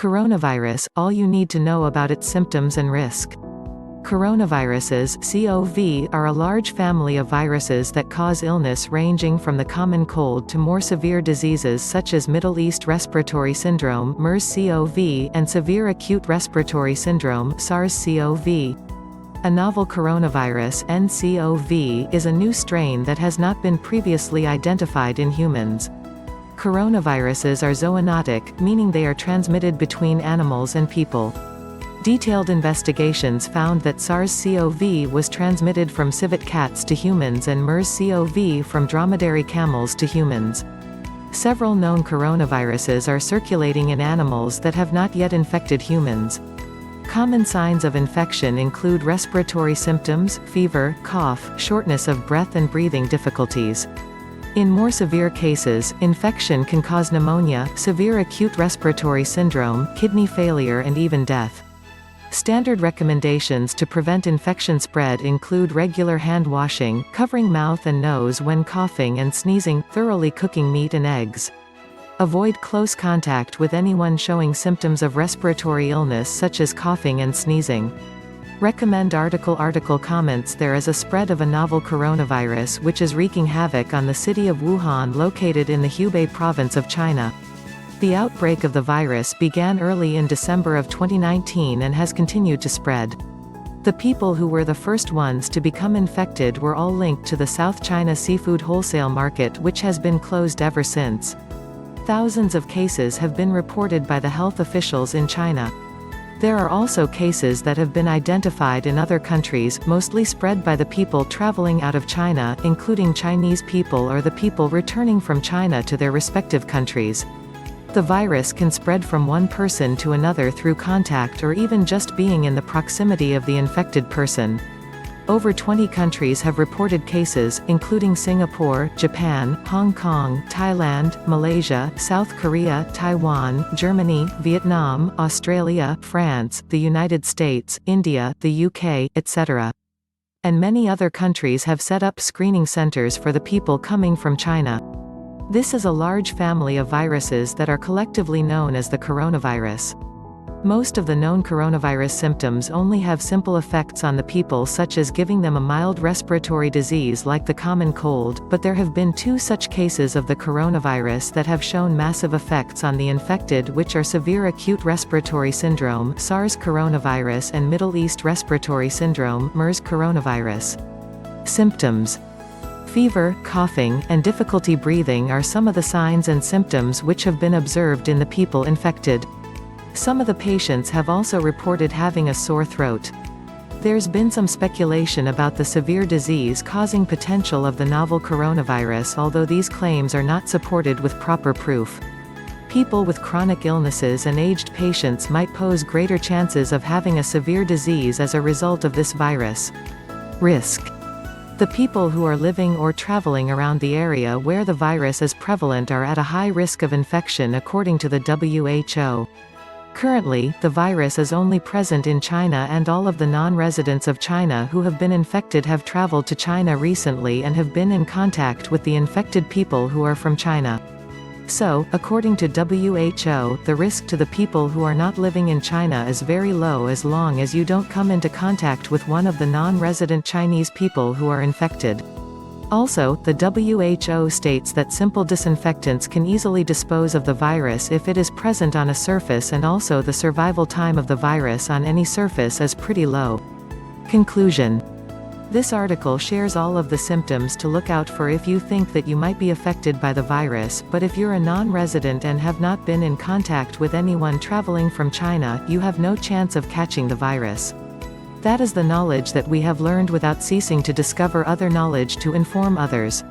Coronavirus, all you need to know about its symptoms and risk. Coronaviruses (CoV) are a large family of viruses that cause illness ranging from the common cold to more severe diseases such as Middle East Respiratory Syndrome (MERS-CoV) and Severe Acute Respiratory Syndrome (SARS-CoV). A novel coronavirus (nCoV) is a new strain that has not been previously identified in humans. Coronaviruses are zoonotic, meaning they are transmitted between animals and people. Detailed investigations found that SARS-CoV was transmitted from civet cats to humans and MERS-CoV from dromedary camels to humans. Several known coronaviruses are circulating in animals that have not yet infected humans. Common signs of infection include respiratory symptoms, fever, cough, shortness of breath and breathing difficulties. In more severe cases, infection can cause pneumonia, severe acute respiratory syndrome, kidney failure and even death. Standard recommendations to prevent infection spread include regular hand washing, covering mouth and nose when coughing and sneezing, thoroughly cooking meat and eggs. Avoid close contact with anyone showing symptoms of respiratory illness such as coughing and sneezing. Recommend article comments. There is a spread of a novel coronavirus which is wreaking havoc on the city of Wuhan located in the Hubei province of China. The outbreak of the virus began early in December of 2019 and has continued to spread. The people who were the first ones to become infected were all linked to the South China seafood wholesale market, which has been closed ever since. Thousands of cases have been reported by the health officials in China. There are also cases that have been identified in other countries, mostly spread by the people traveling out of China, including Chinese people or the people returning from China to their respective countries. The virus can spread from one person to another through contact or even just being in the proximity of the infected person. Over 20 countries have reported cases, including Singapore, Japan, Hong Kong, Thailand, Malaysia, South Korea, Taiwan, Germany, Vietnam, Australia, France, the United States, India, the UK, etc. And many other countries have set up screening centers for the people coming from China. This is a large family of viruses that are collectively known as the coronavirus. Most of the known coronavirus symptoms only have simple effects on the people, such as giving them a mild respiratory disease like the common cold, but there have been 2 such cases of the coronavirus that have shown massive effects on the infected, which are Severe Acute Respiratory Syndrome (SARS coronavirus) and Middle East Respiratory Syndrome (MERS coronavirus). Symptoms: fever, coughing, and difficulty breathing are some of the signs and symptoms which have been observed in the people infected. Some of the patients have also reported having a sore throat. There's been some speculation about the severe disease causing potential of the novel coronavirus, although these claims are not supported with proper proof. People with chronic illnesses and aged patients might pose greater chances of having a severe disease as a result of this virus. Risk: the people who are living or traveling around the area where the virus is prevalent are at a high risk of infection according to the WHO. Currently, the virus is only present in China, and all of the non-residents of China who have been infected have traveled to China recently and have been in contact with the infected people who are from China. So, according to WHO, the risk to the people who are not living in China is very low as long as you don't come into contact with one of the non-resident Chinese people who are infected. Also, the WHO states that simple disinfectants can easily dispose of the virus if it is present on a surface, and also the survival time of the virus on any surface is pretty low. Conclusion: this article shares all of the symptoms to look out for if you think that you might be affected by the virus, but if you're a non-resident and have not been in contact with anyone traveling from China, you have no chance of catching the virus. That is the knowledge that we have learned without ceasing to discover other knowledge to inform others.